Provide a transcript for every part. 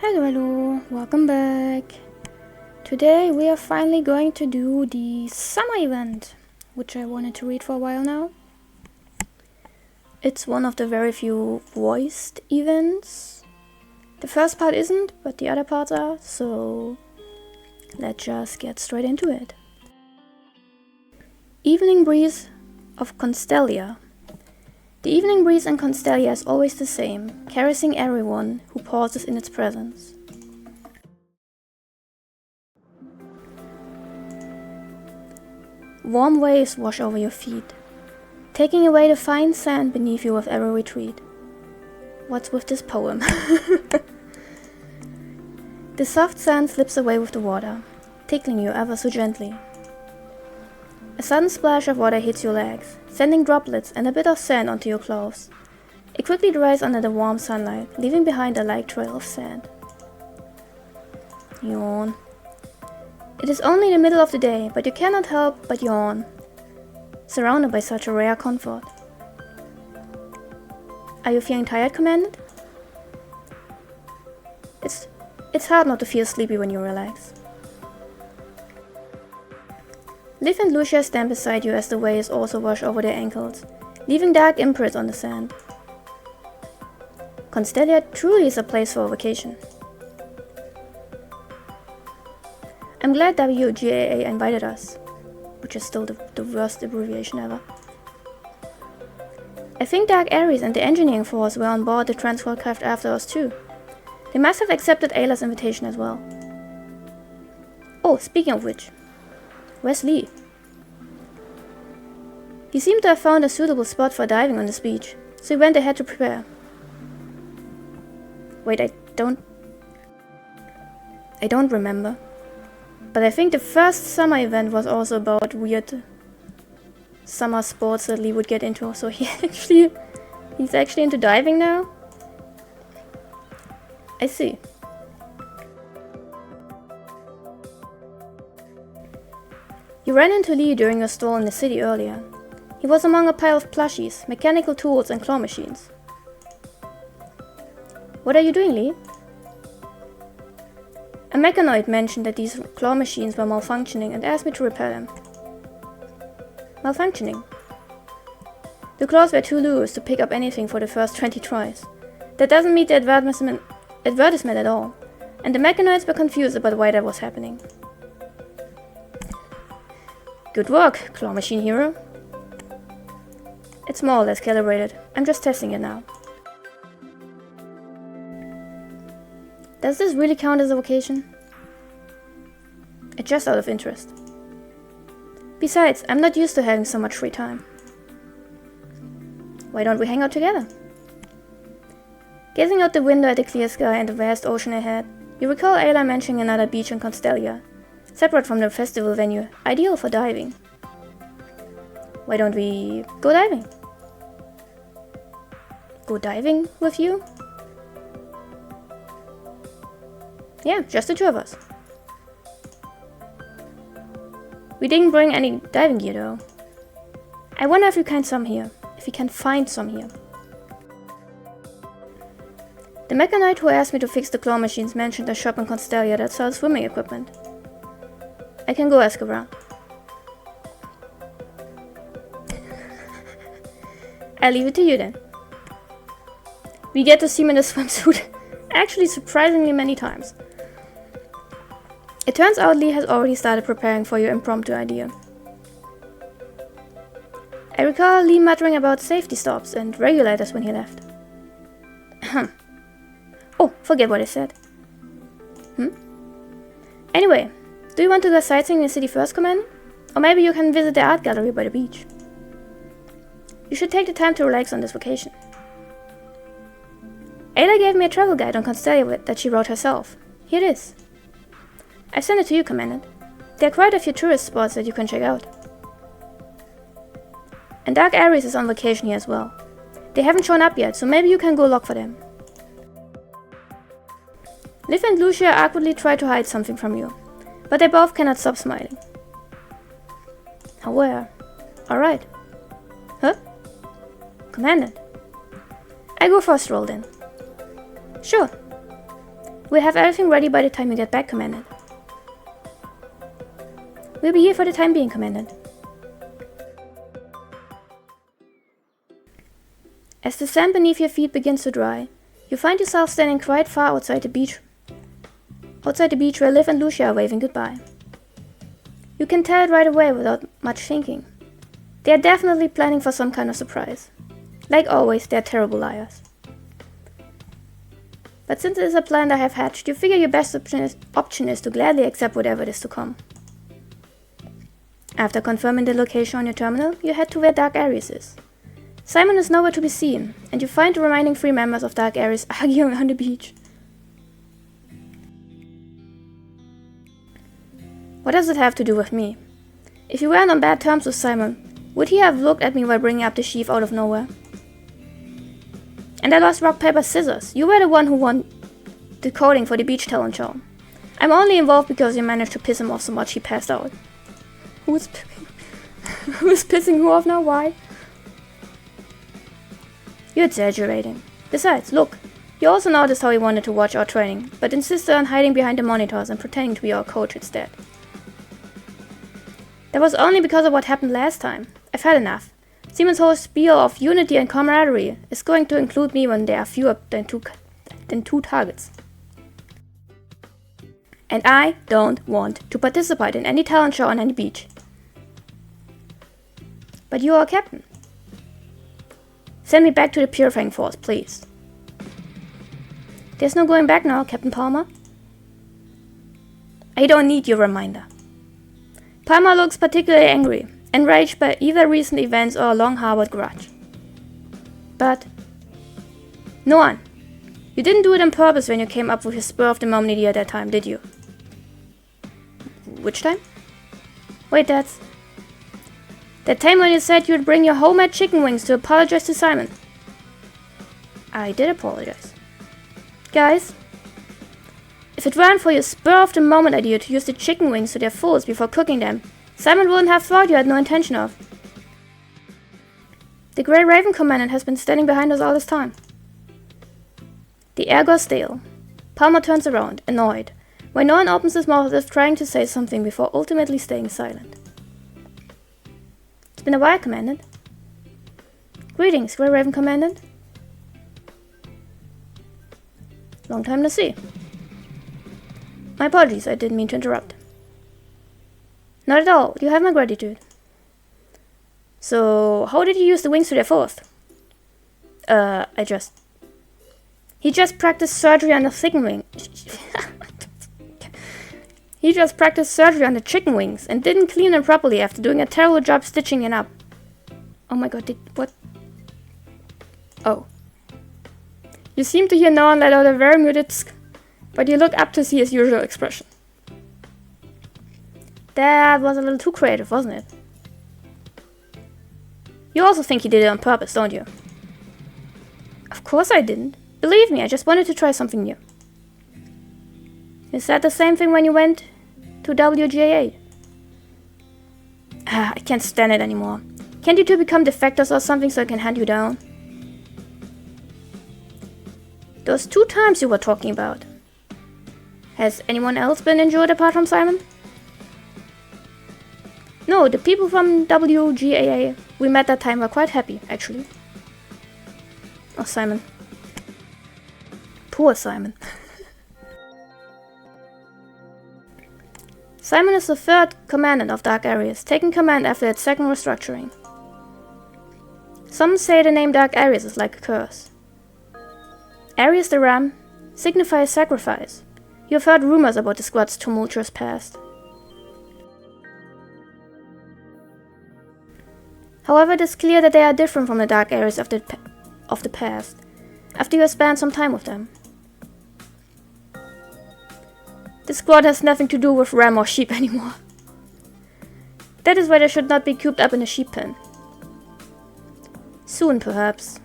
Hello, welcome back. Today we are finally going to do the summer event, which I wanted to read for a while now. It's one of the very few voiced events. The first part isn't, but the other parts are, so let's just get straight into it. Evening Breeze of Constellia. The evening breeze in Constellia is always the same, caressing everyone who pauses in its presence. Warm waves wash over your feet, taking away the fine sand beneath you with every retreat. What's with this poem? The soft sand slips away with the water, tickling you ever so gently. A sudden splash of water hits your legs, sending droplets and a bit of sand onto your clothes. It quickly dries under the warm sunlight, leaving behind a light trail of sand. Yawn. It is only the middle of the day, but you cannot help but yawn, surrounded by such a rare comfort. Are you feeling tired, Commandant? It's hard not to feel sleepy when you relax. Liv and Lucia stand beside you as the waves also wash over their ankles, leaving dark imprints on the sand. Constellia truly is a place for a vacation. I'm glad WGAA invited us, which is still the worst abbreviation ever. I think Dark Ares and the engineering force were on board the transport craft after us too. They must have accepted Ayla's invitation as well. Oh, speaking of which, where's Lee? He seemed to have found a suitable spot for diving on this beach, so he went ahead to prepare. Wait, I don't remember. But I think the first summer event was also about weird summer sports that Lee would get into, so he's actually into diving now? I see. You ran into Lee during a stroll in the city earlier. He was among a pile of plushies, mechanical tools and claw machines. What are you doing, Lee? A mechanoid mentioned that these claw machines were malfunctioning and asked me to repair them. Malfunctioning? The claws were too loose to pick up anything for the first 20 tries. That doesn't meet the advertisement at all, and the mechanoids were confused about why that was happening. Good work, claw machine hero. It's more or less calibrated. I'm just testing it now. Does this really count as a vacation? It's just out of interest. Besides, I'm not used to having so much free time. Why don't we hang out together? Gazing out the window at the clear sky and the vast ocean ahead, you recall Ayla mentioning another beach in Constellia, separate from the festival venue, ideal for diving. Why don't we go diving? Go diving with you? Yeah, just the two of us. We didn't bring any diving gear though. I wonder if we can find some here. The mechanoid who asked me to fix the claw machines mentioned a shop in Constellia that sells swimming equipment. I can go ask around. I'll leave it to you then. We get to see him in a swimsuit actually surprisingly many times. It turns out Lee has already started preparing for your impromptu idea. I recall Lee muttering about safety stops and regulators when he left. Oh, forget what I said. Anyway, do you want to go sightseeing in the city first, Commander? Or maybe you can visit the art gallery by the beach. You should take the time to relax on this vacation. Ayla gave me a travel guide on Constellia that she wrote herself. Here it is. I sent it to you, Commandant. There are quite a few tourist spots that you can check out. And Dark Ares is on vacation here as well. They haven't shown up yet, so maybe you can go look for them. Liv and Lucia awkwardly try to hide something from you, but they both cannot stop smiling. However, alright. Huh? Commandant. I go for a stroll then. Sure. We'll have everything ready by the time you get back, Commandant. We'll be here for the time being, Commandant. As the sand beneath your feet begins to dry, you find yourself standing quite far outside the beach where Liv and Lucia are waving goodbye. You can tell it right away without much thinking. They are definitely planning for some kind of surprise. Like always, they are terrible liars. But since it is a plan that I have hatched, you figure your best option is to gladly accept whatever it is to come. After confirming the location on your terminal, you head to where Dark Aries is. Simon is nowhere to be seen, and you find the remaining 3 members of Dark Aries arguing on the beach. What does it have to do with me? If you weren't on bad terms with Simon, would he have looked at me while bringing up the sheaf out of nowhere? And I lost rock, paper, scissors. You were the one who won the coding for the beach talent show. I'm only involved because you managed to piss him off so much he passed out. Who's pissing who off now? Why? You're exaggerating. Besides, look, you also noticed how he wanted to watch our training, but insisted on hiding behind the monitors and pretending to be our coach instead. That was only because of what happened last time. I've had enough. Simon's whole spiel of unity and camaraderie is going to include me when there are fewer than two targets. And I don't want to participate in any talent show on any beach. But you are a captain. Send me back to the purifying force, please. There's no going back now, Captain Palmer. I don't need your reminder. Palmer looks particularly angry, enraged by either recent events or a long-harbored grudge. But no one. You didn't do it on purpose when you came up with your spur of the moment idea that time, did you? Which time? Wait, that's... That time when you said you'd bring your homemade chicken wings to apologize to Simon. I did apologize. Guys, if it weren't for your spur-of-the-moment idea to use the chicken wings to their fullest before cooking them, Simon wouldn't have thought you had no intention of. The Grey Raven Commandant has been standing behind us all this time. The air goes stale. Palmer turns around, annoyed, when no one opens his mouth as if trying to say something before ultimately staying silent. It's been a while, Commandant. Greetings, Grey Raven Commandant. Long time no see. My apologies, I didn't mean to interrupt. Not at all, you have my gratitude. So, how did you use the wings to their fullest? He just practiced surgery on the chicken wing. He just practiced surgery on the chicken wings and didn't clean them properly after doing a terrible job stitching it up. Oh my god, what? Oh. You seem to hear no one let out a very muted but you look up to see his usual expression. That was a little too creative, wasn't it? You also think he did it on purpose, don't you? Of course I didn't. Believe me, I just wanted to try something new. Is that the same thing when you went to WGA? I can't stand it anymore. Can't you two become defectors or something so I can hand you down? Those 2 times you were talking about. Has anyone else been injured apart from Simon? No, the people from WGAA we met that time were quite happy, actually. Oh, Simon. Poor Simon. Simon is the 3rd commandant of Dark Aries, taking command after its 2nd restructuring. Some say the name Dark Aries is like a curse. Aries the ram signifies sacrifice. You have heard rumors about the squad's tumultuous past. However, it is clear that they are different from the Dark Aries of the past, after you have spent some time with them. The squad has nothing to do with ram or sheep anymore. That is why they should not be cooped up in a sheep pen. Soon, perhaps.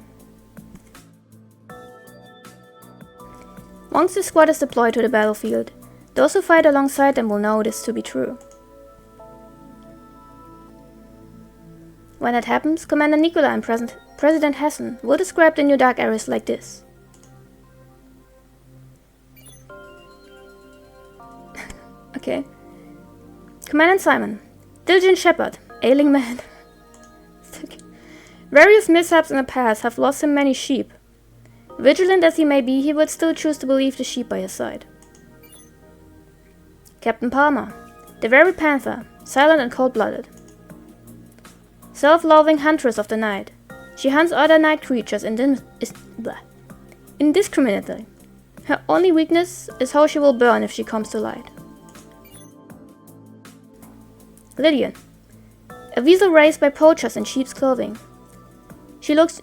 Once the squad is deployed to the battlefield, those who fight alongside them will know this to be true. When that happens, Commander Nikola and President Hessen will describe the new Dark Aries like this. Okay. Commandant Simon. Diligent shepherd. Ailing man. Various mishaps in the past have lost him many sheep. Vigilant as he may be, he would still choose to believe the sheep by his side. Captain Palmer. The very panther. Silent and cold-blooded. Self-loathing huntress of the night. She hunts other night creatures indiscriminately. Her only weakness is how she will burn if she comes to light. Lydian. A weasel raised by poachers in sheep's clothing. She looks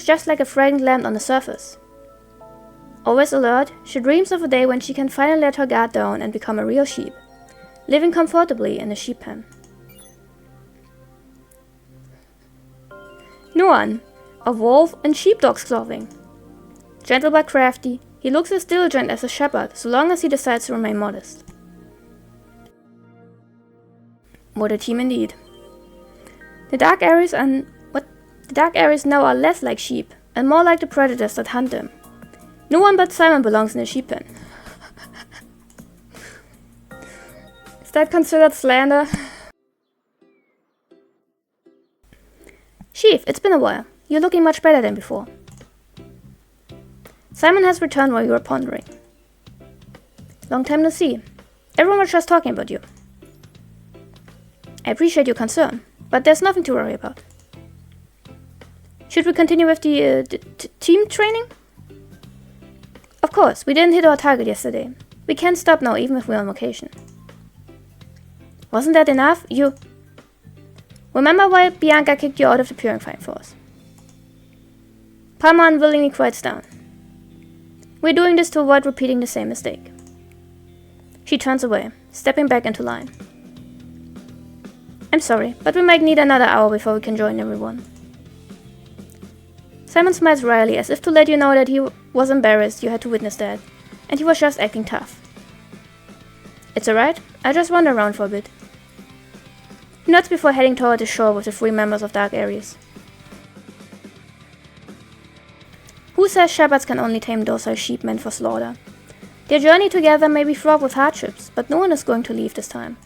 just like a frightened lamb on the surface. Always alert, she dreams of a day when she can finally let her guard down and become a real sheep, living comfortably in a sheep pen. Nuan, a wolf in sheepdog's clothing. Gentle but crafty, he looks as diligent as a shepherd so long as he decides to remain modest. What a team indeed. The dark areas now are less like sheep and more like the predators that hunt them. No one but Simon belongs in a sheep pen. Is that considered slander? Chief, it's been a while. You're looking much better than before. Simon has returned while you were pondering. Long time no see. Everyone was just talking about you. I appreciate your concern, but there's nothing to worry about. Should we continue with the team training? Of course, we didn't hit our target yesterday. We can't stop now even if we're on vacation. Wasn't that enough? You... Remember why Bianca kicked you out of the purifying force? Palma unwillingly quiets down. We're doing this to avoid repeating the same mistake. She turns away, stepping back into line. I'm sorry, but we might need another hour before we can join everyone. Simon smiles wryly as if to let you know that he was embarrassed you had to witness that, and he was just acting tough. It's alright, I'll just wander around for a bit. He nods before heading toward the shore with the 3 members of Dark Aries. Who says shepherds can only tame docile sheep meant for slaughter? Their journey together may be fraught with hardships, but no one is going to leave this time.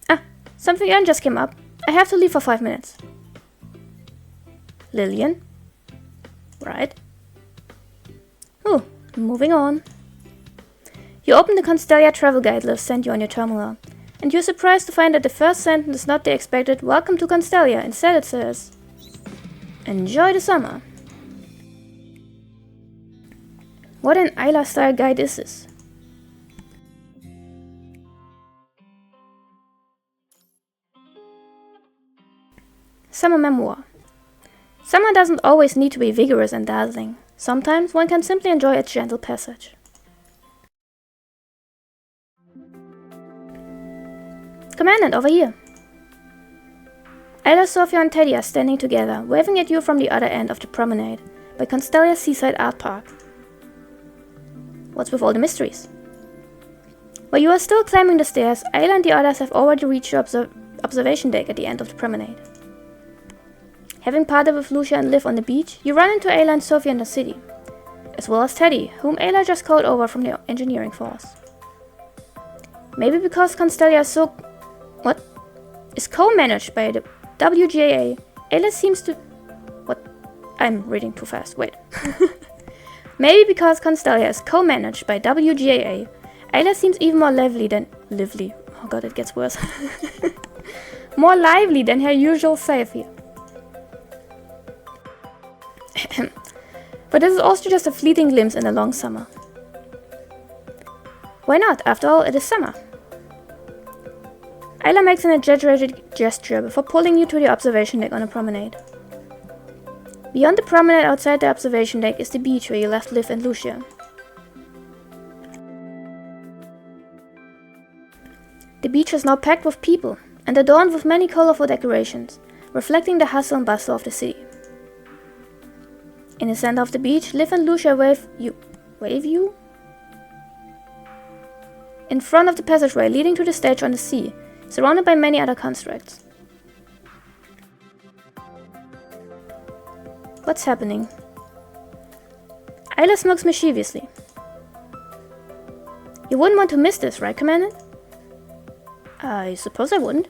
Ah, something urgent just came up. I have to leave for 5 minutes. Lillian? Right. Ooh, moving on. You open the Constellia travel guide list sent you on your terminal, and you're surprised to find that the first sentence is not the expected "Welcome to Constellia." Instead it says, "Enjoy the summer." What an Isla-style guide is this? Summer Memoir. Summer doesn't always need to be vigorous and dazzling. Sometimes one can simply enjoy its gentle passage. Commandant, over here. Ayla, Sophia and Teddy are standing together, waving at you from the other end of the promenade by Constellia's Seaside Art Park. What's with all the mysteries? While you are still climbing the stairs, Ayla and the others have already reached your observation deck at the end of the promenade. Having parted with Lucia and Liv on the beach, you run into Ayla and Sophia in the city, as well as Teddy, whom Ayla just called over from the engineering force. Maybe because Constellia is co-managed by the WGA, Ayla seems to... I'm reading too fast, wait. Maybe because Constellia is co-managed by WGA, Ayla seems even more lively. Oh god, it gets worse. More lively than her usual self here. But this is also just a fleeting glimpse in the long summer. Why not? After all, it is summer. Ayla makes an exaggerated gesture before pulling you to the observation deck on a promenade. Beyond the promenade outside the observation deck is the beach where you left Liv and Lucia. The beach is now packed with people and adorned with many colorful decorations, reflecting the hustle and bustle of the city. In the center of the beach, Liv and Lucia wave you? In front of the passageway leading to the stage on the sea, surrounded by many other constructs. What's happening? Ayla smirks mischievously. You wouldn't want to miss this, right, Commandant? I suppose I wouldn't.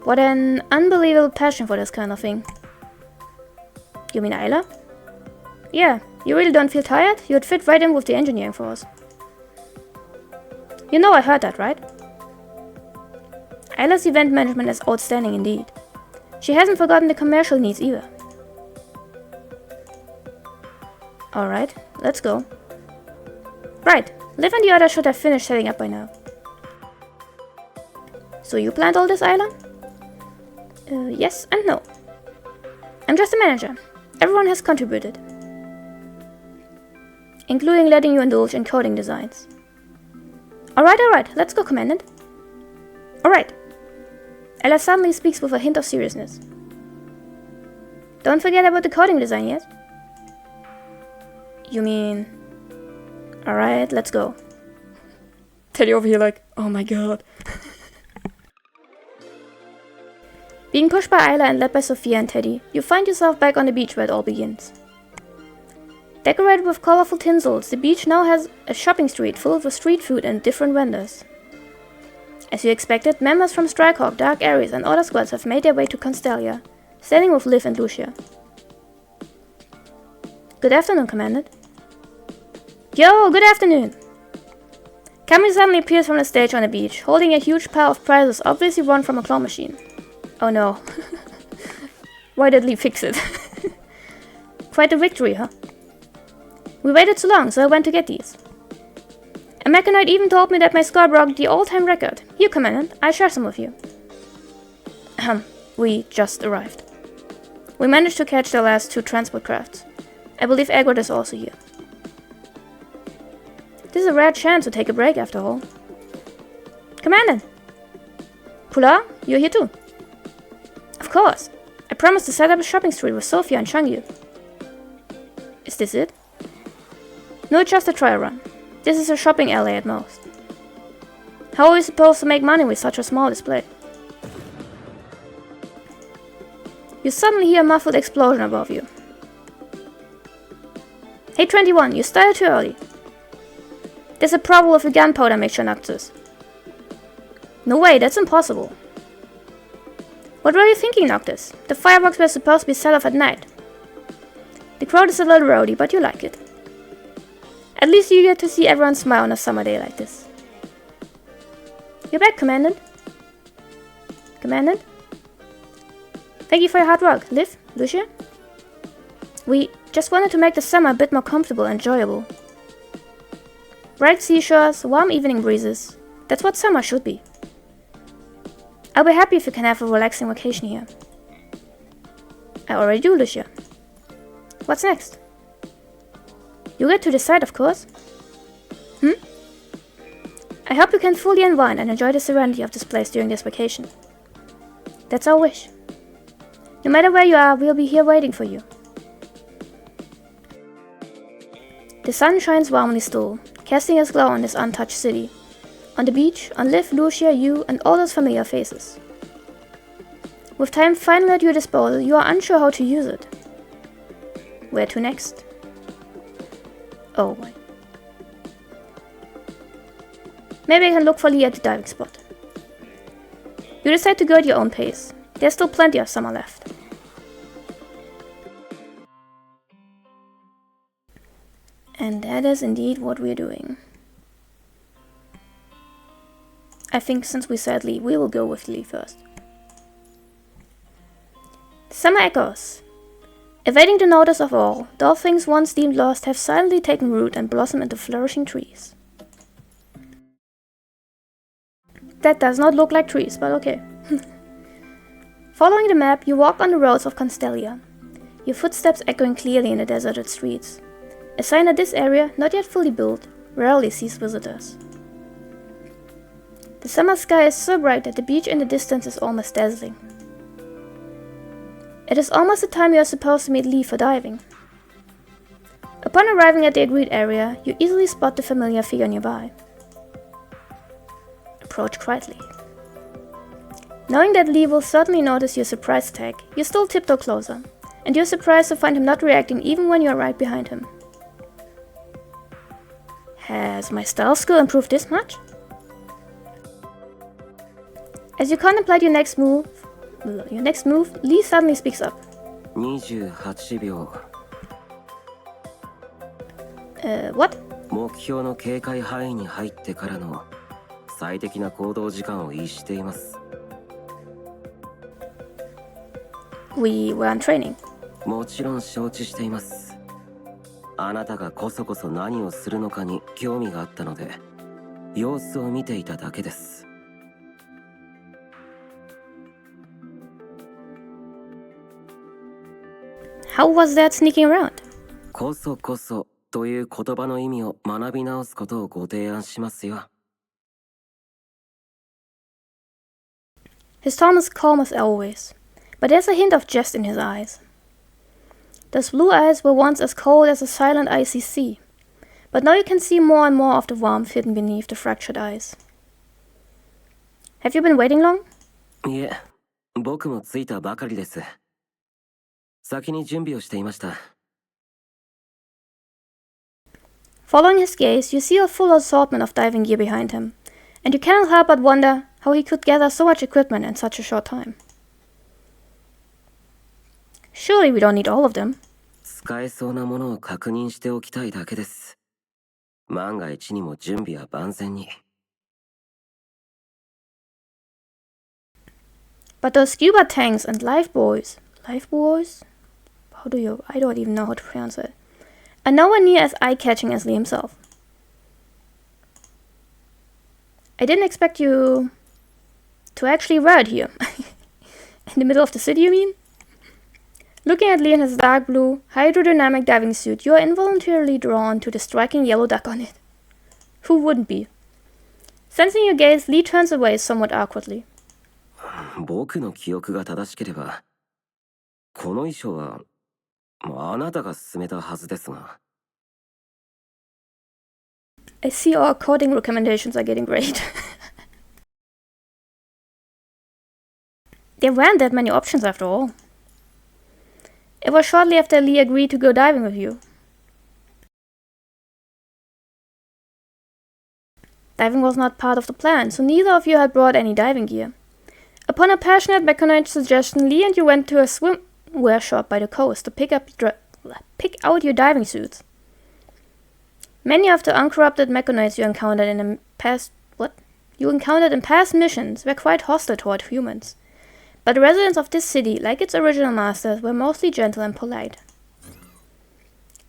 What an unbelievable passion for this kind of thing. You mean Isla? Yeah, you really don't feel tired? You'd fit right in with the engineering force. You know I heard that, right? Isla's event management is outstanding indeed. She hasn't forgotten the commercial needs either. Alright, let's go. Right, Liv and the others should have finished setting up by now. So you planned all this, Isla? Yes and no. I'm just a manager. Everyone has contributed. Including letting you indulge in coding designs. Alright, let's go, Commandant. Alright. Ella suddenly speaks with a hint of seriousness. Don't forget about the coding design yet. You mean... Alright, let's go. Teddy over here like, oh my god. Being pushed by Isla and led by Sophia and Teddy, you find yourself back on the beach where it all begins. Decorated with colorful tinsels, the beach now has a shopping street full of street food and different vendors. As you expected, members from Strikehawk, Dark Ares and other squads have made their way to Constellia, standing with Liv and Lucia. Good afternoon, Commandant. Yo, good afternoon! Cammy suddenly appears from the stage on the beach, holding a huge pile of prizes obviously won from a claw machine. Oh no. Why did Lee fix it? Quite a victory, huh? We waited too long, so I went to get these. A mechanoid even told me that my score broke the all-time record. Here, Commandant, I share some with you. We just arrived. We managed to catch the last 2 transport crafts. I believe Egret is also here. This is a rare chance to take a break after all. Commandant! Pula, you're here too. Of course. I promised to set up a shopping street with Sophia and Changyu. Is this it? No, just a trial run. This is a shopping alley at most. How are we supposed to make money with such a small display? You suddenly hear a muffled explosion above you. Hey 21, you started too early. There's a problem with the gunpowder mixture, Noctis. No way, that's impossible. What were you thinking, Noctis? The fireworks were supposed to be set off at night. The crowd is a little rowdy, but you like it. At least you get to see everyone smile on a summer day like this. You're back, Commandant. Commandant? Thank you for your hard work, Liv, Lucia. We just wanted to make the summer a bit more comfortable and enjoyable. Bright seashores, warm evening breezes. That's what summer should be. I'll be happy if you can have a relaxing vacation here. I already do, Lucia. What's next? You get to decide, of course. I hope you can fully unwind and enjoy the serenity of this place during this vacation. That's our wish. No matter where you are, we'll be here waiting for you. The sun shines warmly still, casting its glow on this untouched city. On the beach, on Liv, Lucia, you, and all those familiar faces. With time finally at your disposal, you are unsure how to use it. Where to next? Oh, wait. Maybe I can look for Lee at the diving spot. You decide to go at your own pace. There's still plenty of summer left. And that is indeed what we're doing. I think since we said Lee, we will go with Lee first. Summer echoes. Evading the notice of all things once deemed lost have silently taken root and blossomed into flourishing trees. That does not look like trees, but okay. Following the map, you walk on the roads of Constellia, your footsteps echoing clearly in the deserted streets. A sign that this area, not yet fully built, rarely sees visitors. The summer sky is so bright that the beach in the distance is almost dazzling. It is almost the time you are supposed to meet Lee for diving. Upon arriving at the agreed area, you easily spot the familiar figure nearby. Approach quietly. Knowing that Lee will certainly notice your surprise attack, you still tiptoe closer, and you're surprised to find him not reacting even when you are right behind him. Has my stealth skill improved this much? As you contemplate your next move, Lee suddenly speaks up. 28秒 What? 目標の警戒範囲に入ってからの最適な行動時間を逸しています。 We were on training. もちろん承知しています。あなたがこそこそ何をするのかに興味があったので様子を見ていただけです。 How was that sneaking around? こそこそという言葉の意味を学び直すことをご提案しますよ。 His tone is calm as always, but there's a hint of jest in his eyes. Those blue eyes were once as cold as a silent icy sea, but now you can see more and more of the warmth hidden beneath the fractured eyes. Have you been waiting long? いえ、僕も着いたばかりです。先に準備をしていました。 Following his gaze, you see a full assortment of diving gear behind him, and you cannot help but wonder how he could gather so much equipment in such a short time. Surely we don't need all of them. 使えそうなものを確認しておきたいだけです。万が一にも準備は万全に。 But those scuba tanks and life buoys? I don't even know how to pronounce it. Are nowhere near as eye-catching as Lee himself. I didn't expect you to actually ride here. In the middle of the city, you mean? Looking at Lee in his dark blue, hydrodynamic diving suit, you are involuntarily drawn to the striking yellow duck on it. Who wouldn't be? Sensing your gaze, Lee turns away somewhat awkwardly. 僕の記憶が正しければ、この衣装はあなたが勧めたはずですが。 I see our coding recommendations are getting great. There weren't that many options after all. It was shortly after Lee agreed to go diving with you. Diving was not part of the plan, so neither of you had brought any diving gear. Upon a passionate mechanized suggestion, Lee and you went to a swimwear shop by the coast to pick out your diving suits. Many of the uncorrupted mechanoids you encountered in past missions were quite hostile toward humans. But the residents of this city, like its original masters, were mostly gentle and polite.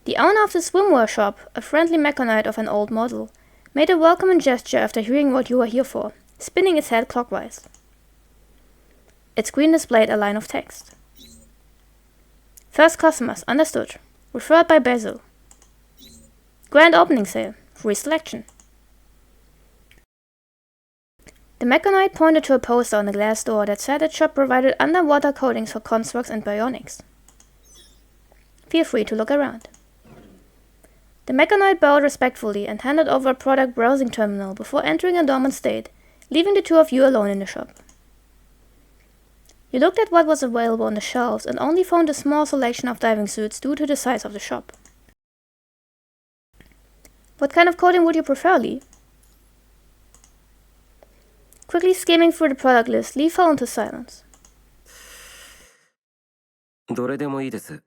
The owner of the swimwear shop, a friendly mechanoid of an old model, made a welcoming gesture after hearing what you were here for, spinning its head clockwise. Its screen displayed a line of text. First customers, understood. Referred by Basil. Grand opening sale. Free selection. The mechanoid pointed to a poster on the glass door that said its shop provided underwater coatings for constructs and bionics. Feel free to look around. The mechanoid bowed respectfully and handed over a product browsing terminal before entering a dormant state, leaving the two of you alone in the shop. You looked at what was available on the shelves and only found a small selection of diving suits due to the size of the shop. What kind of coating would you prefer, Lee? Quickly skimming through the product list, Lee fell into silence. どれでもいいです。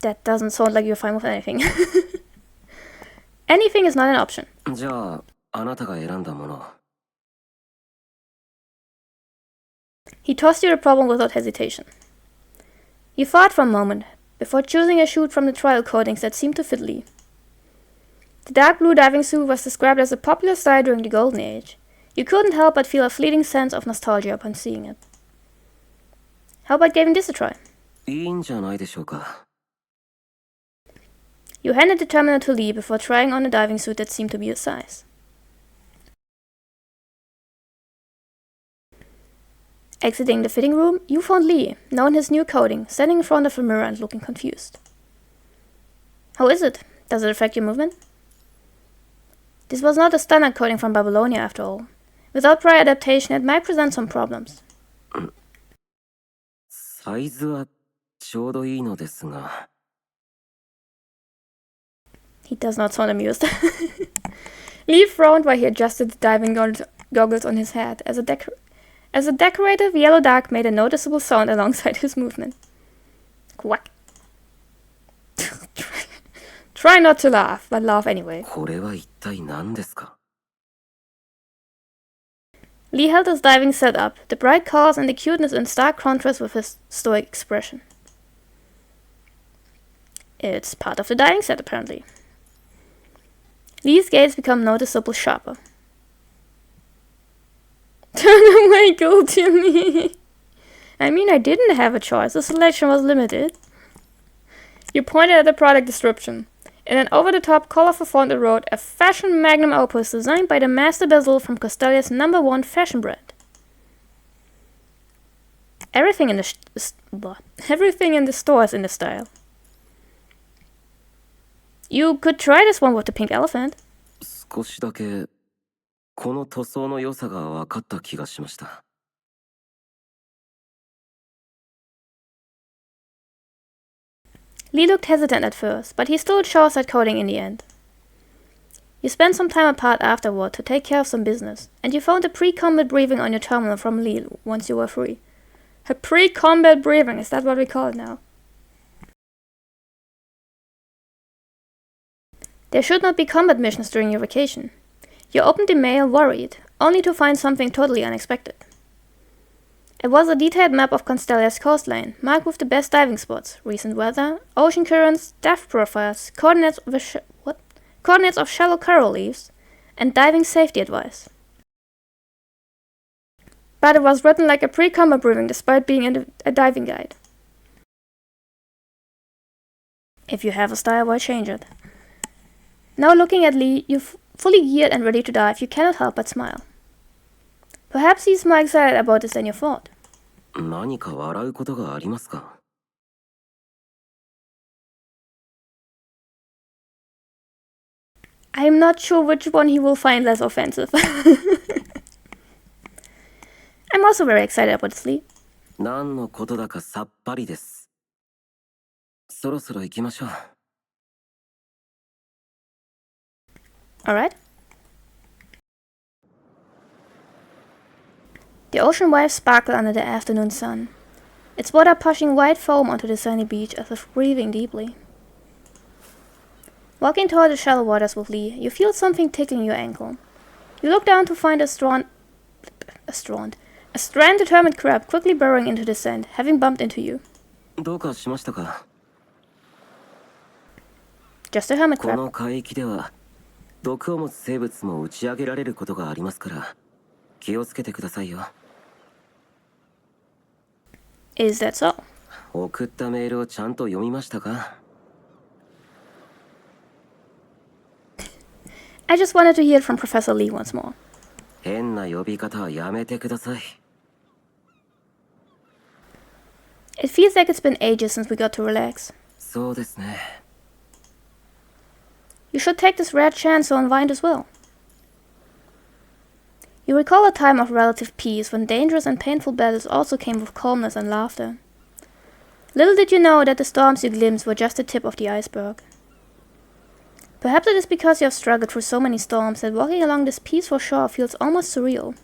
That doesn't sound like you're fine with anything. Anything is not an option. じゃあ、あなたが選んだもの。 He tossed you the problem without hesitation. You thought for a moment, before choosing a shoot from the trial coatings that seemed to fit Lee. The dark blue diving suit was described as a popular style during the Golden Age. You couldn't help but feel a fleeting sense of nostalgia upon seeing it. How about giving this a try? いいんじゃないでしょうか。 You handed the terminal to Lee before trying on a diving suit that seemed to be his size. Exiting the fitting room, you found Lee, now in his new coating, standing in front of a mirror and looking confused. How is it? Does it affect your movement? This was not a standard coating from Babylonia after all. Without prior adaptation, it might present some problems. サイズはちょうどいいのですが。He does not sound amused. Lee frowned while he adjusted the diving goggles on his head as a decorative yellow duck made a noticeable sound alongside his movement. Quack. Try not to laugh, but laugh anyway. これは一体何ですか? Lee held his diving set up, the bright colors and the cuteness in stark contrast with his stoic expression. It's part of the diving set, apparently. Lee's gaze became noticeably sharper. Turn away, guilty me. I mean, I didn't have a choice. The selection was limited. You pointed at the product description. In an over-the-top, colorful font it wrote, a fashion magnum opus designed by the master Basil from Costelia's #1 fashion brand. Everything in the store is in the style. You could try this one with the pink elephant. 少しだけこの塗装の良さが分かった気がしました。Lee looked hesitant at first, but he still chose that coating in the end. You spent some time apart afterward to take care of some business, and you found a pre-combat briefing on your terminal from Lee once you were free. A pre-combat briefing, is that what we call it now? There should not be combat missions during your vacation. You opened the mail worried, only to find something totally unexpected. It was a detailed map of Constellia's coastline, marked with the best diving spots, recent weather, ocean currents, depth profiles, coordinates of shallow coral reefs, and diving safety advice. But it was written like a pre-combat briefing despite being a diving guide. If you have a style, why change it? Now looking at Lee, you're fully geared and ready to dive, you cannot help but smile. Perhaps he's more excited about this than you thought. 何か笑うことがありますか? I'm not sure which one he will find less offensive. I'm also very excited about this, Lee. 何のことだかさっぱりです。そろそろ行きましょう。Alright. The ocean waves sparkle under the afternoon sun, its water pushing white foam onto the sandy beach as if breathing deeply. Walking toward the shallow waters with Lee, you feel something tickling your ankle. You look down to find a strand-determined crab quickly burrowing into the sand, having bumped into you. どうかしましたか? Just a hermit crab. この海域では毒を持つ生物も打ち上げられることがありますから、気をつけてくださいよ。Is that so? 送ったメールをちゃんと読みましたか? I just wanted to hear it from Professor Lee once more. 変な呼び方はやめてください。It feels like it's been ages since we got to relax. そうですね。You should take this rare chance to unwind as well. You recall a time of relative peace when dangerous and painful battles also came with calmness and laughter. Little did you know that the storms you glimpsed were just the tip of the iceberg. Perhaps it is because you have struggled through so many storms that walking along this peaceful shore feels almost surreal.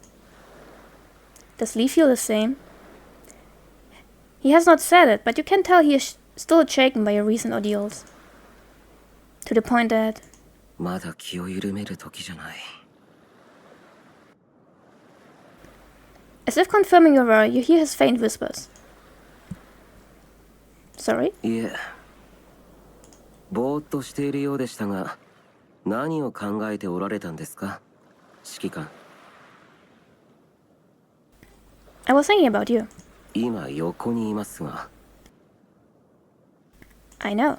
Does Lee feel the same? He has not said it, but you can tell he is still shaken by your recent ordeals. To the point that... まだ気を緩める時じゃない。 As if confirming your worry, you hear his faint whispers. Sorry? いえ、ぼーっとしているようでしたが、何を考えておられたんですか、指揮官。I was thinking about you. 今横にいますが。I know.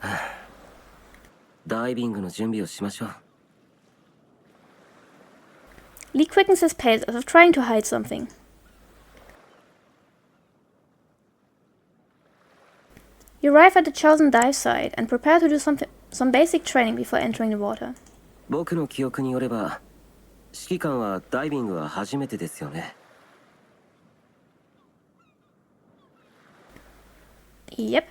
ダイビングの準備をしましょう。Lee quickens his pace as if trying to hide something. You arrive at the chosen dive site and prepare to do some basic training before entering the water. 僕の記憶によれば、指揮官はダイビングは初めてですよね。Yep.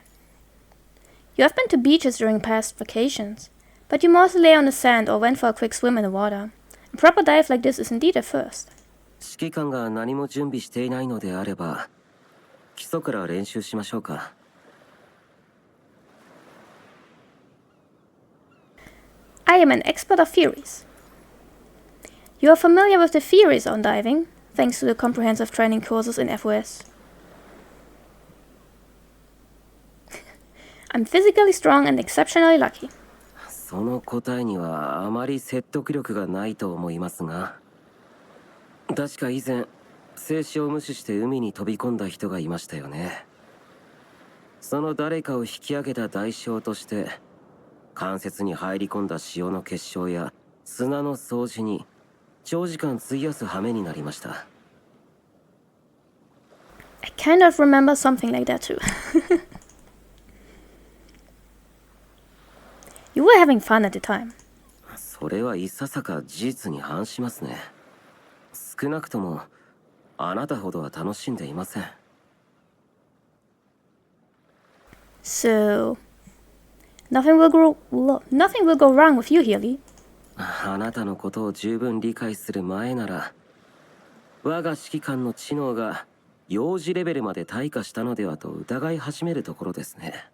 You have been to beaches during past vacations, but you mostly lay on the sand or went for a quick swim in the water. A proper dive like this is indeed a first. 指揮官が何も準備していないのであれば、基礎から練習しましょうか。I am an expert of theories. You are familiar with the theories on diving, thanks to the comprehensive training courses in FOS. I'm physically strong and exceptionally lucky. その答えにはあまり説得力がないと思いますが、確か以前静止を無視して海に飛び込んだ人がいましたよね。その誰かを引き上げた代償として関節に入り込んだ潮の結晶や砂の掃除に長時間費やす羽目になりました。I kind of remember something like that too. You were having fun at the time. それはいささか事実に反しますね。少なくともあなたほどは楽しんでいません。So, nothing will go wrong with you, Healy. あなたのことを十分理解する前なら、我が指揮官の知能が幼児レベルまで退化したのではと疑い始めるところですね。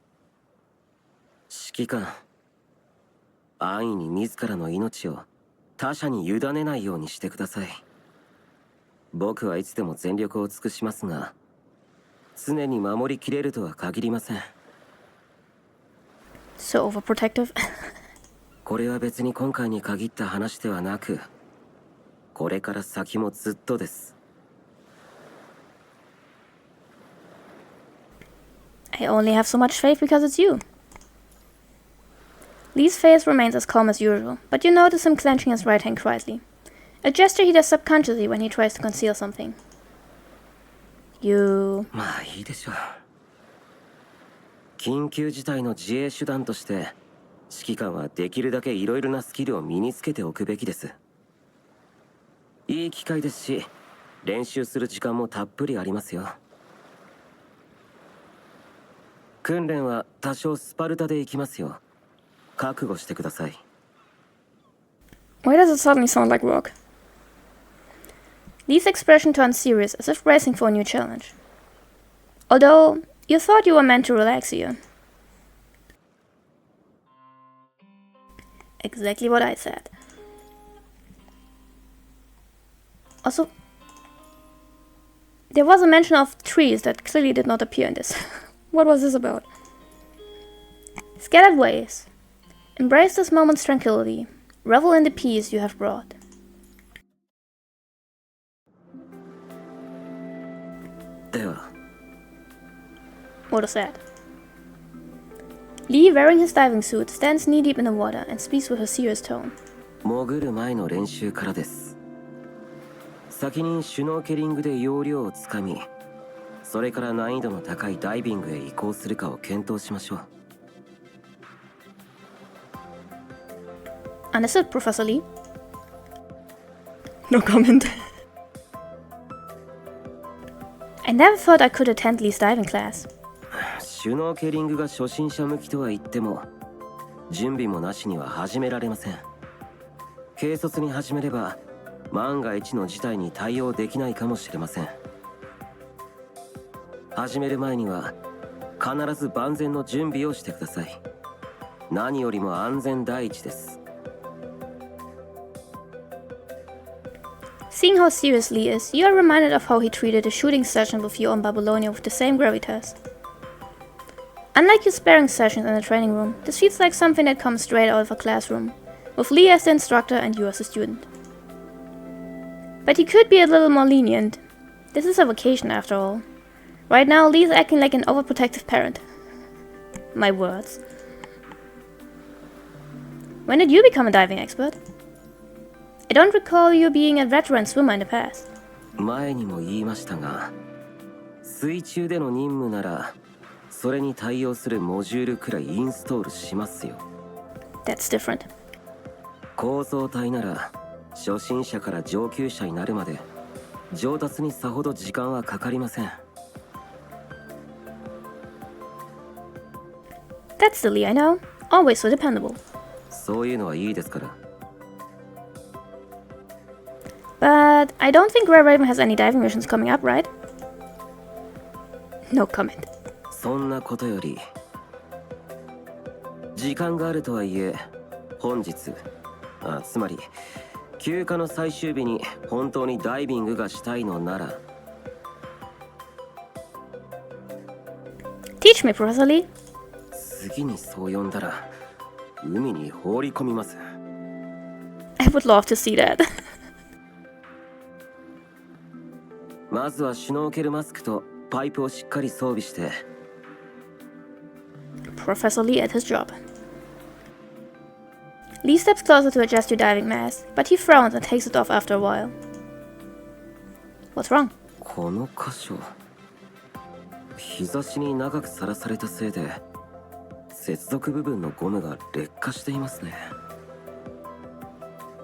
指揮官、安易に自らの命を他者に委ねないようにしてください。僕はいつでも全力を尽くしますが、常に守りきれるとは限りません。So overprotective. これは別に今回に限った話ではなく、これから先もずっとです。I only have so much faith because it's you. Lee's face remains as calm as usual, but you notice him clenching his right hand quietly. A gesture he does subconsciously when he tries to conceal something. You... まあいいでしょう。緊急事態の自衛手段として指揮官はできるだけいろいろなスキルを身につけておくべきです。いい機会ですし、練習する時間もたっぷりありますよ。訓練は多少スパルタで行きますよ。覚悟してください。Why does it suddenly sound like work? Lee's expression turned serious, as if bracing for a new challenge. Although, you thought you were meant to relax here. Exactly what I said. Also, there was a mention of trees that clearly did not appear in this. What was this about? Scattered ways. Embrace this moment's tranquility. Revel in the peace you have brought. What is that? Lee, wearing his diving suit, stands knee-deep in the water and speaks with a serious tone. 潜る前の練習からです。先にシュノーケリングで要領をつかみ、それから難易度の高いダイビングへ移行するかを検討しましょう。Understood, Professor Lee. No comment. I never thought I could attend Lee's diving class. シュノーケリングが初心者向きとは言っても、準備もなしには始められません。軽率に始めれば、万が一の事態に対応できないかもしれません。始める前には、必ず万全の準備をしてください。何よりも安全第一です。Seeing how serious Lee is, you are reminded of how he treated a shooting session with you on Babylonia with the same gravitas. Unlike your sparring sessions in the training room, this feels like something that comes straight out of a classroom, with Lee as the instructor and you as the student. But he could be a little more lenient. This is a vacation after all. Right now, Lee is acting like an overprotective parent. My words. When did you become a diving expert? I don't recall you being a veteran swimmer in the past. 前にも言いましたが、水中での任務なら、それに対応するモジュールくらいインストールしますよ。That's different. 構造体なら、初心者から上級者になるまで、上達にさほど時間はかかりません。That's the Lee I know. Always so dependable. そういうのはいいですから。 But I don't think Red Raven has any diving missions coming up, right? No comment. そんなことより、時間があるとはいえ、本日、つまり休暇の最終日に本当にダイビングがしたいのなら、 Teach me, Professor Lee. 次にそう呼んだら海に放り込みます。 I would love to see that. まずはシュノーケルマスクとパイプをしっかり装備して。 Professor Lee at his job. Lee steps closer to adjust your diving mask, but he frowns and takes it off after a while. What's wrong? この箇所、日差しに長くさらされたせいで接続部分のゴムが劣化していますね。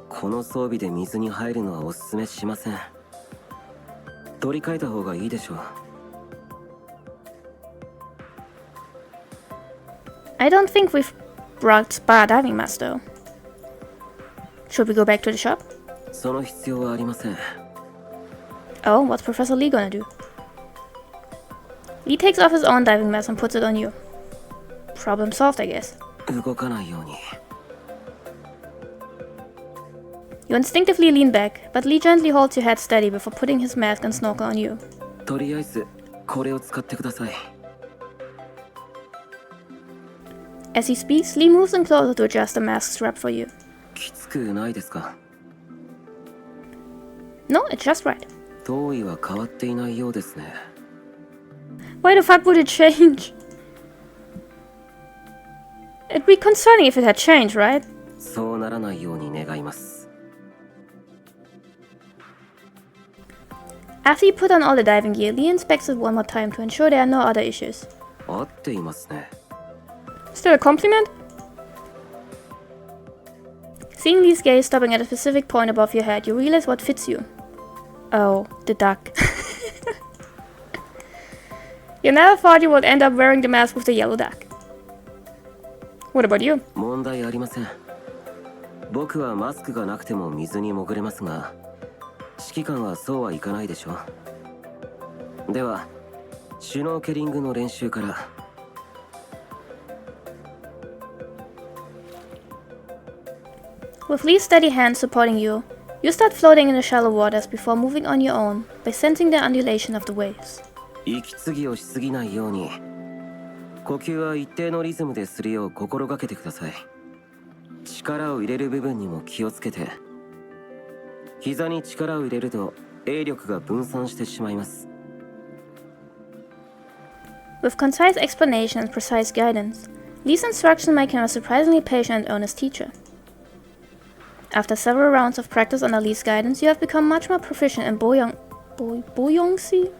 この装備で水に入るのはおすすめしません。取り替えた方がいいでしょう。 I don't think we've brought spa diving mask though. Should we go back to the shop? その必要はありません。 Oh, what's Professor Lee gonna do? Lee takes off his own diving mask and puts it on you. Problem solved, I guess. 動かないように。 You instinctively lean back, but Lee gently holds your head steady before putting his mask and snorkel on you. とりあえずこれを使ってください。 As he speaks, Lee moves in closer to adjust the mask strap for you. きつくないですか？ No, it's just right. 頭位は変わっていないようですね。 Why the fuck would it change? It'd be concerning if it had changed, right? そうならないように願います。 After you put on all the diving gear, Lee inspects it one more time to ensure there are no other issues. 合っていますね。 Still a compliment? Seeing Lee's gaze stopping at a specific point above your head, you realize what fits you. Oh, the duck. You never thought you would end up wearing the mask with the yellow duck. What about you? 問題ありません。僕はマスクがなくても水に潜れますが、指揮官はそうはいかないでしょう。では、シュノーケリングの練習から。 With Lee's steady hand supporting you, you start floating in the shallow waters before moving on your own by sensing the undulation of the waves. 息継ぎをしすぎないように、呼吸は一定のリズムでするよう心がけてください。力を入れる部分にも気をつけて。膝に力を入れると泳力が分散してしまいます。 With concise explanation and precise guidance, Lee's instruction make him a surprisingly patient and earnest teacher. After several rounds of practice under Lee's guidance, you have become much more proficient in buoyancy?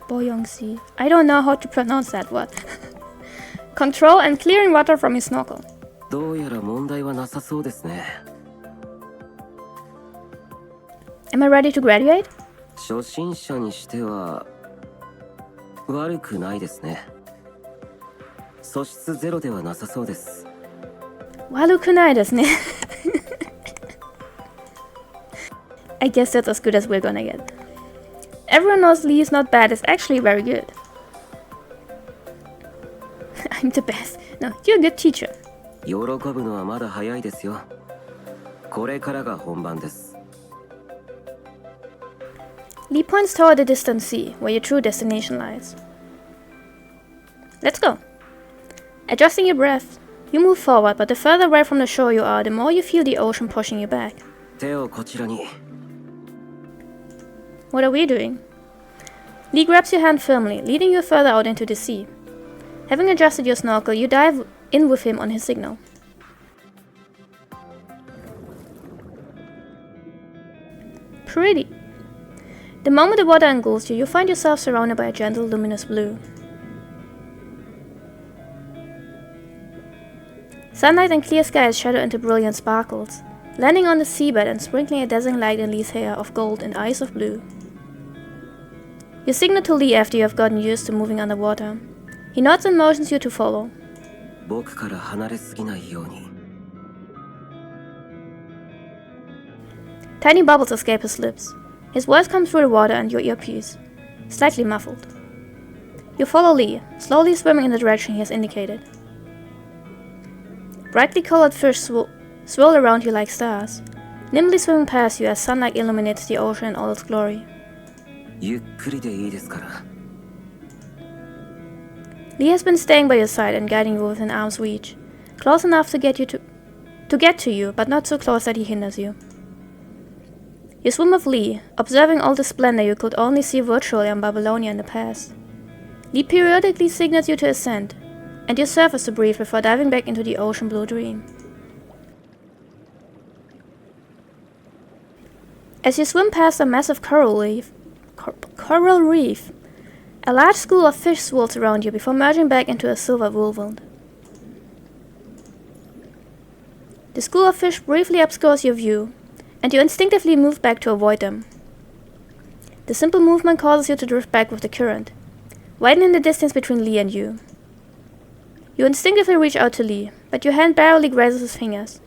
I don't know how to pronounce that word. Control and clearing water from your snorkel. どうやら問題はなさそうですね。 Am I ready to graduate? 初心者にしては悪くないですね。素質ゼロではなさそうです。悪くないですね。I guess that's as good as we're gonna get. Everyone knows Lee is not bad, it's actually very good. I'm the best. No, you're a good teacher. 喜ぶのはまだ早いですよ。これからが本番です。 Lee points toward the distant sea, where your true destination lies. Let's go. Adjusting your breath, you move forward, but the further away from the shore you are, the more you feel the ocean pushing you back. 手をこちらに。 What are we doing? Lee grabs your hand firmly, leading you further out into the sea. Having adjusted your snorkel, you dive in with him on his signal. Pretty. The moment the water engulfs you, you find yourself surrounded by a gentle, luminous blue. Sunlight and clear skies shadow into brilliant sparkles, landing on the seabed and sprinkling a dazzling light in Lee's hair of gold and eyes of blue. You signal to Lee after you have gotten used to moving underwater. He nods and motions you to follow. 僕から離れすぎないように。Tiny bubbles escape his lips. His voice comes through the water and your earpiece, slightly muffled. You follow Lee, slowly swimming in the direction he has indicated. Brightly colored fish swirl around you like stars, nimbly swimming past you as sunlight illuminates the ocean in all its glory. ゆっくりでいいですから。 Lee has been staying by your side and guiding you within arm's reach, close enough to get to you, but not so close that he hinders you. You swim with Lee, observing all the splendor you could only see virtually on Babylonia in the past. Lee periodically signals you to ascend, and you surface to breathe before diving back into the ocean blue dream. As you swim past a massive coral reef, a large school of fish swirls around you before merging back into a silver whirlwind. The school of fish briefly obscures your view, and you instinctively move back to avoid them. The simple movement causes you to drift back with the current, widening the distance between Lee and you. You instinctively reach out to Lee, but your hand barely grazes his fingers.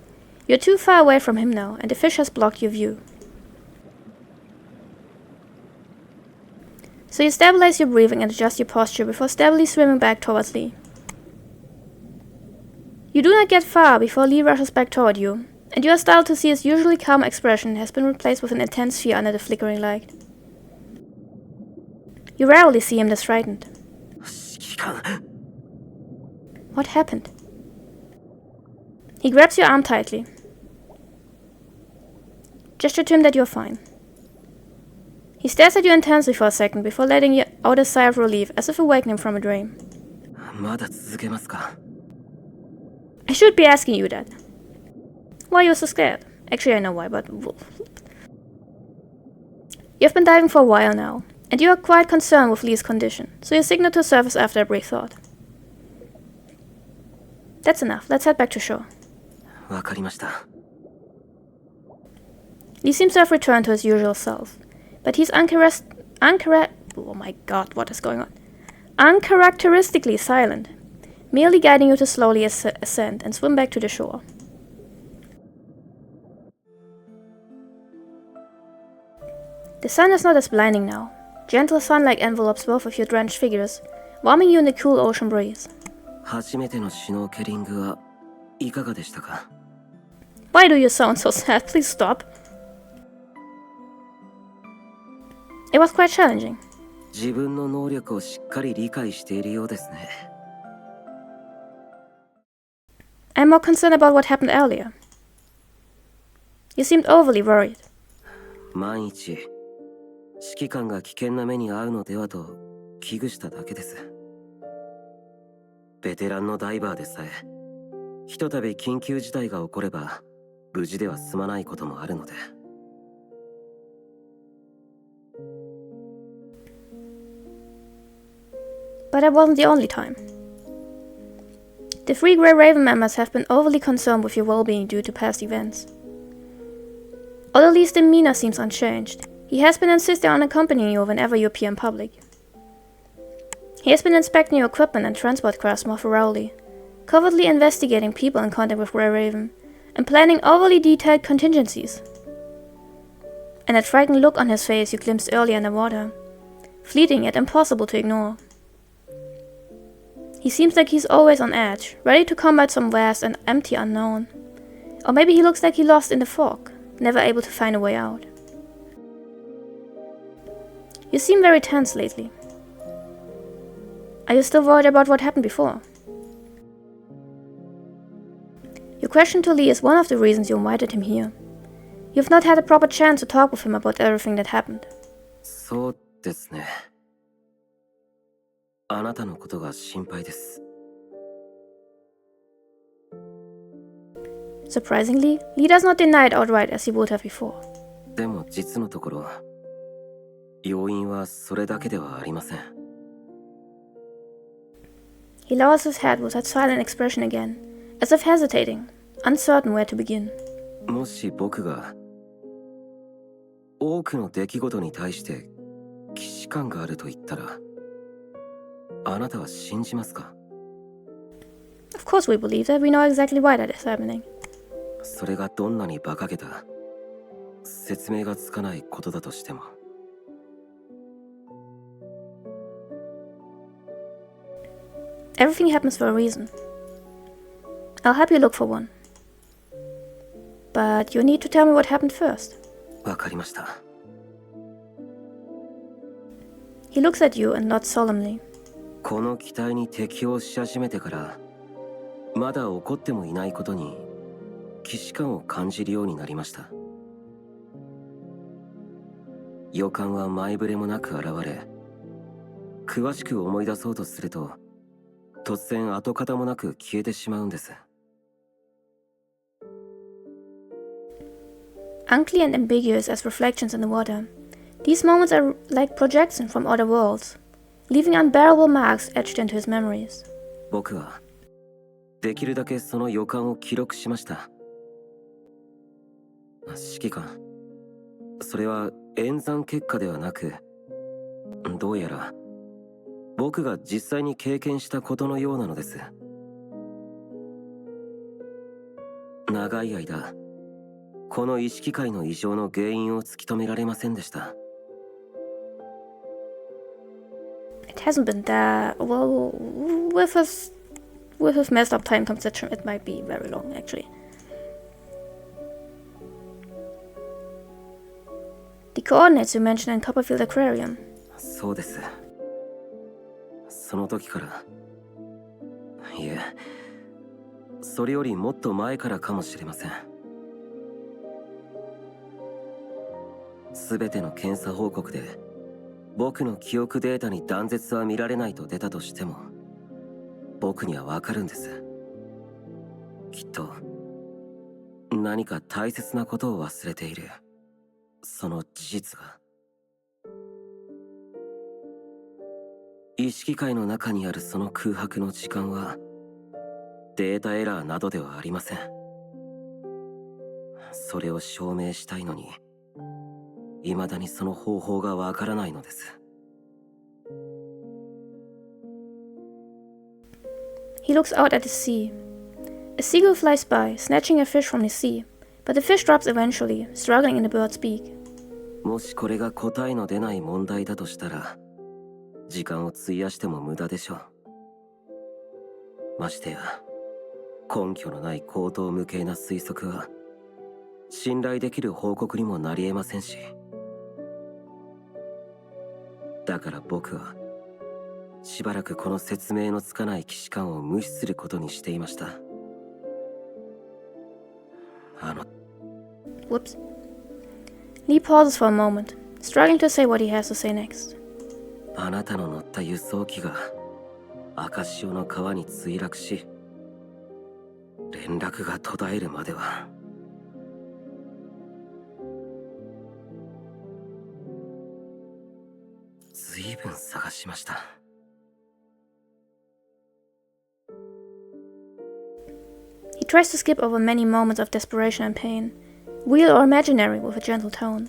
You're too far away from him now, and the fish has blocked your view. So you stabilize your breathing and adjust your posture before stably swimming back towards Lee. You do not get far before Lee rushes back toward you, and you are startled to see his usually calm expression has been replaced with an intense fear under the flickering light. You rarely see him this frightened. 指揮官。 What happened? He grabs your arm tightly. Gesture to him that you're fine. He stares at you intensely for a second before letting out a sigh of relief as if awakening from a dream. まだ続けますか？ I should be asking you that. Why are you so scared? Actually, I know why, but... You've been diving for a while now, and you are quite concerned with Lee's condition, so you signal to surface after a brief thought. That's enough. Let's head back to shore. わかりました。 Lee seems to have returned to his usual self, but he's oh my god, what is going on? Uncharacteristically silent, merely guiding you to slowly ascend and swim back to the shore. The sun is not as blinding now. Gentle sunlight envelopes both of your drenched figures, warming you in the cool ocean breeze. 初めてのシュノーケリングはいかがでしたか？ Why do you sound so sad? Please stop. It was quite challenging. 自分の能力をしっかり理解しているようですね。 I'm more concerned about what happened earlier. You seemed overly worried. 万一指揮官が危険な目に遭うのではと危惧しただけです。ベテランのダイバーでさえひとたび緊急事態が起これば無事では済まないこともあるので。 But that wasn't the only time. The 3 Grey Raven members have been overly concerned with your well-being due to past events. Although Lee's demeanor seems unchanged, he has been insisting on accompanying you whenever you appear in public. He has been inspecting your equipment and transport crafts more thoroughly, covertly investigating people in contact with Grey Raven, and planning overly detailed contingencies. And that frightened look on his face you glimpsed earlier in the water, fleeting yet impossible to ignore. He seems like he's always on edge, ready to combat some vast and empty unknown. Or maybe he looks like he lost in the fog, never able to find a way out. You seem very tense lately. Are you still worried about what happened before? Your question to Lee is one of the reasons you invited him here. You've not had a proper chance to talk with him about everything that happened. そうですね。あなたのことが心配です。 Surprisingly, Lee does not deny it outright as he would have before. でも実のところ、要因はそれだけではありません。 He lowers his head with that silent expression again, as if hesitating, uncertain where to begin. もし僕が多くの出来事に対して既視感があると言ったら、あなたは信じますか？ Of course we believe that we know exactly why that is happening. それがどんなに馬鹿げた説明がつかないことだとしても。Everything happens for a reason. I'll help you look for one. But you need to tell me what happened first. わかりました。He looks at you and nods solemnly. この期待に適応し始めてから、まだ起こってもいないことに既視感を感じるようになりました。予感は前触れもなく現れ、詳しく思い出そうとすると突然跡形もなく消えてしまうんです。Unclear and ambiguous as reflections in the water, these moments are like projection from other worlds, leaving unbearable marks etched into his memories. 僕はできるだけその予感を記録しました。指揮官、それは演算結果ではなく、どうやら僕が実際に経験したことのようなのです。長い間、この意識界の異常の原因を突き止められませんでした。It hasn't been that well with his messed up time conception. It might be very long, actually. The coordinates you mentioned in Copperfield Aquarium. そうです。その時から、いえ、それよりもっと前からかもしれません。すべての検査報告で僕の記憶データに断絶は見られないと出たとしても、僕にはわかるんです。きっと何か大切なことを忘れている、その事実が。意識界の中にあるその空白の時間はデータエラーなどではありません。それを証明したいのに、未だにその方法がわからないのです。He looks out at the sea. A seagull flies by, snatching a fish from the sea, but the fish drops eventually, struggling in the bird's beak. もしこれが答えの出ない問題だとしたら、時間を費やしても無駄でしょう。ましてや根拠のない口頭無形な推測は信頼できる報告にもなり得ませんし。だから僕はしばらくこの説明のつかない既視感を無視することにしていました。Whoops. Lee pauses for a moment, struggling to say what he has to say next. あなたの乗った輸送機が赤潮の川に墜落し、連絡が途絶えるまでは。随分探しました。He tries to skip over many moments of desperation and pain, real or imaginary, with a gentle tone.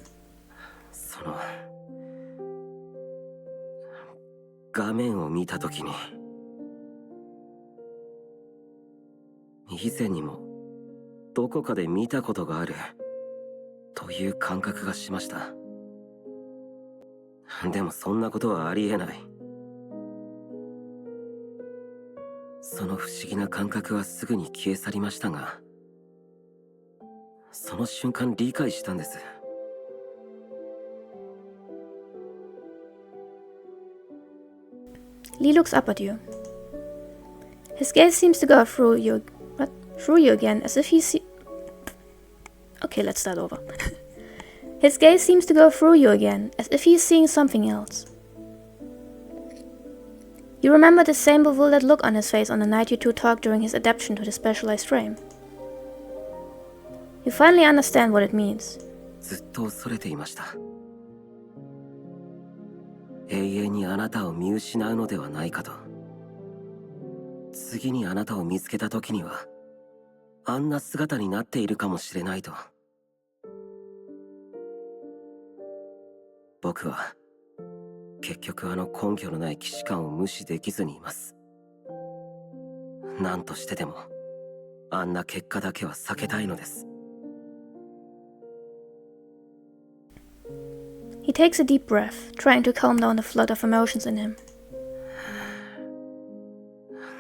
その画面を見たときに、以前にもどこかで見たことがあるという感覚がしました。でもそんなことはありえない。その不思議な感覚はすぐに消え去りましたが、その瞬間理解したんです。Lee looks up at you. His gaze seems to go through you again, as if he Okay, let's start over. His gaze seems to go through you again, as if he is seeing something else. You remember the same bewildered look on his face on the night you two talked during his adaptation to the specialized frame. You finally understand what it means. ずっと恐れていました。永遠にあなたを見失うのではないかと。次にあなたを見つけた時にはあんな姿になっているかもしれないと。僕は結局あの根拠のない既視感を無視できずにいます。何としてでもあんな結果だけは避けたいのです。He takes a deep breath, trying to calm down the flood of emotions in him.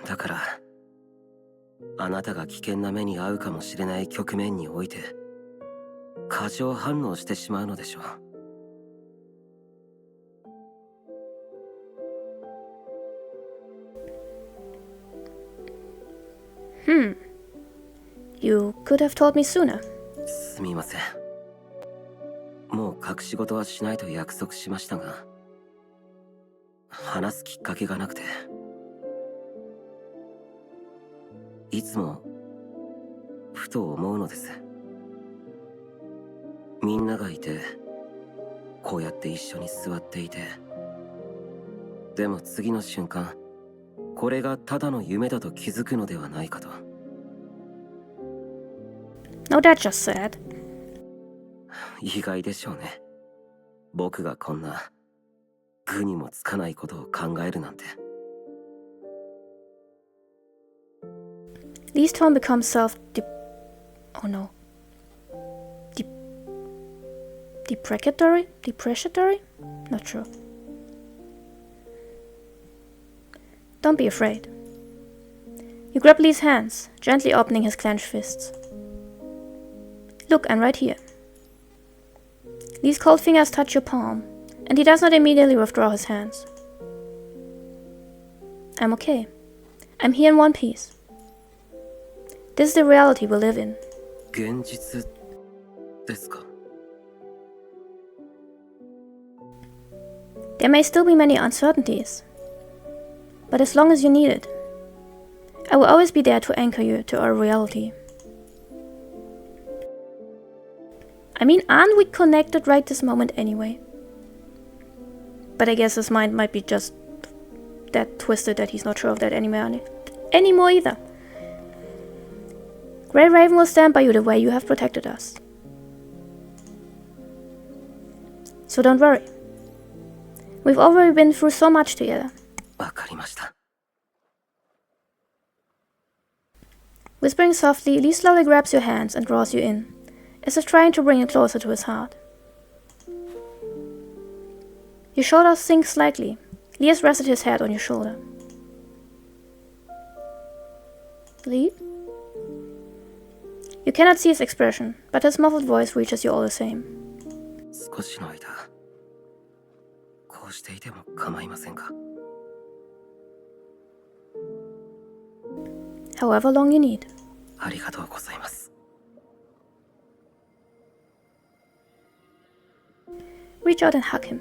だからあなたが危険な目に遭うかもしれない局面において過剰反応してしまうのでしょう。You could have told me sooner. すみません。もう隠し事はしないと約束しましたが、話すきっかけがなくて。いつもふと思うのです。みんながいてこうやって一緒に座っていて、でも次の瞬間これがただの夢だと気づくのではないかと。 No, that's just sad. 意外でしょうね。僕がこんな具にもつかないことを考えるなんて。 Lee's tone becomes oh no. Deprecatory? Depreciatory? Not sure. Don't be afraid. You grab Lee's hands, gently opening his clenched fists. Look, I'm right here. Lee's cold fingers touch your palm, and he does not immediately withdraw his hands. I'm okay. I'm here in one piece. This is the reality we live in. 現実ですか? There may still be many uncertainties, but as long as you need it, I will always be there to anchor you to our reality. I mean, aren't we connected right this moment anyway? But I guess his mind might be just that twisted that he's not sure of that anymore either. Grey Raven will stand by you the way you have protected us. So don't worry. We've already been through so much together. わかりました。 Whispering softly, Lee slowly grabs your hands and draws you in, as if trying to bring you closer to his heart. Your shoulders sink slightly. Lee has rested his head on your shoulder. Lee? You cannot see his expression, but his muffled voice reaches you all the same. 少しの間こうしていても構いませんか? However long you need. ありがとうございます。 Reach out and hug him.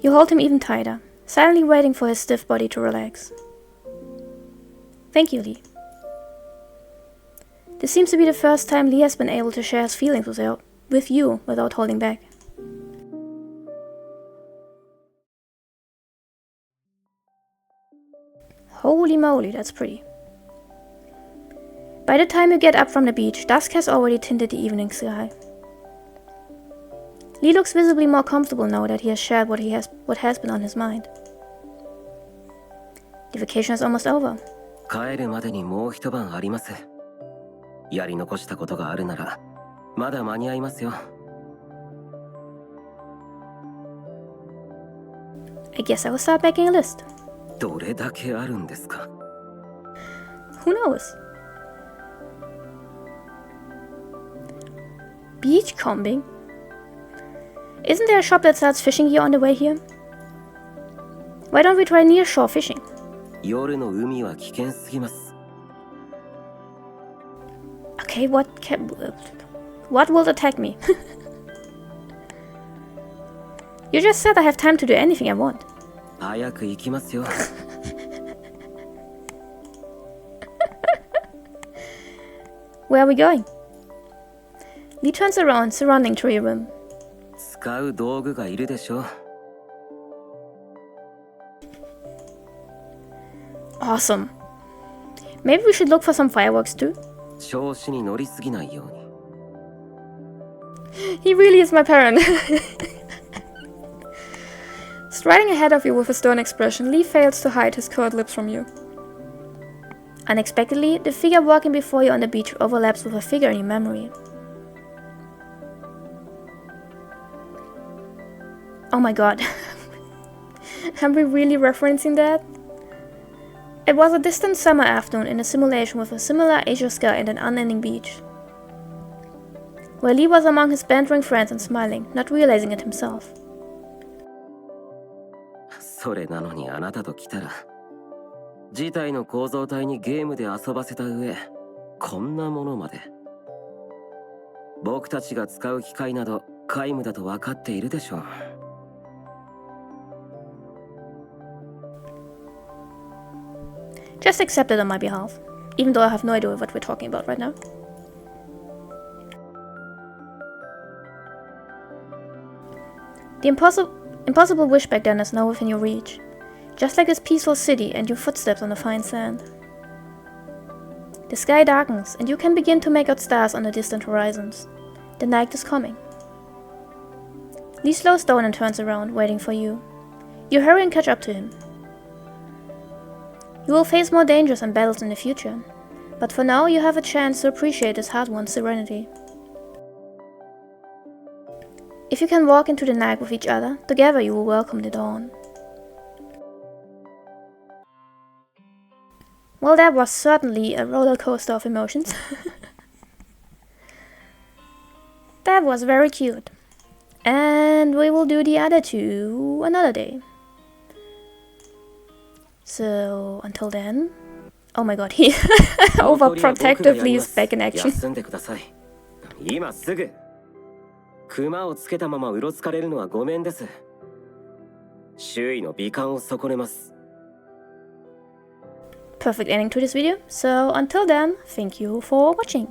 You hold him even tighter, silently waiting for his stiff body to relax. Thank you, Lee. This seems to be the first time Lee has been able to share his feelings with you without holding back. Holy moly, that's pretty. By the time you get up from the beach, dusk has already tinted the evening sky. Lee looks visibly more comfortable now that he has shared what has been on his mind. The vacation is almost over. 帰るまでにもう一晩あります。やり残したことがあるならまだ間に合いますよ。 I guess I will start making a list. どれだけあるんですか? Who knows? Beachcombing? Isn't there a shop that sells fishing gear on the way here? Why don't we try nearshore fishing? 夜の海は危険すぎます。 Okay, what will attack me? You just said I have time to do anything I want. 早く行きますよ。 Where are we going? Lee turns around, surrounding to your room. 使う道具がいるでしょ。 Awesome. Maybe we should look for some fireworks too? 調子に乗りすぎないように。 He really is my parent. Striding ahead of you with a stern expression, Lee fails to hide his curled lips from you. Unexpectedly, the figure walking before you on the beach overlaps with a figure in your memory. Oh my god. Are we really referencing that? It was a distant summer afternoon in a simulation with a similar azure sky and an unending beach, where Lee was among his bantering friends and smiling, not realizing it himself. それなのにあなたと来たら事態の構造体にゲームで遊ばせた上こんなものまで僕たちが使う機械など皆無だと分かっているでしょう Just accept it on my behalf, even though I have no idea what we're talking about right now. The impossible wish back then is now within your reach, just like this peaceful city and your footsteps on the fine sand. The sky darkens, and you can begin to make out stars on the distant horizons. The night is coming. Lee slows down and turns around, waiting for you. You hurry and catch up to him. You will face more dangers and battles in the future, but for now you have a chance to appreciate this hard-won serenity. If you can walk into the night with each other, together you will welcome the dawn. Well, that was certainly a roller coaster of emotions. That was very cute. And we will do the other two another day. So, until then... Oh my god, he overprotectively is back in action. 今すぐ熊をつけたままうろつかれるのはごめんです。周囲の美観を損ねます。 Perfect ending to this video. So, until then, thank you for watching.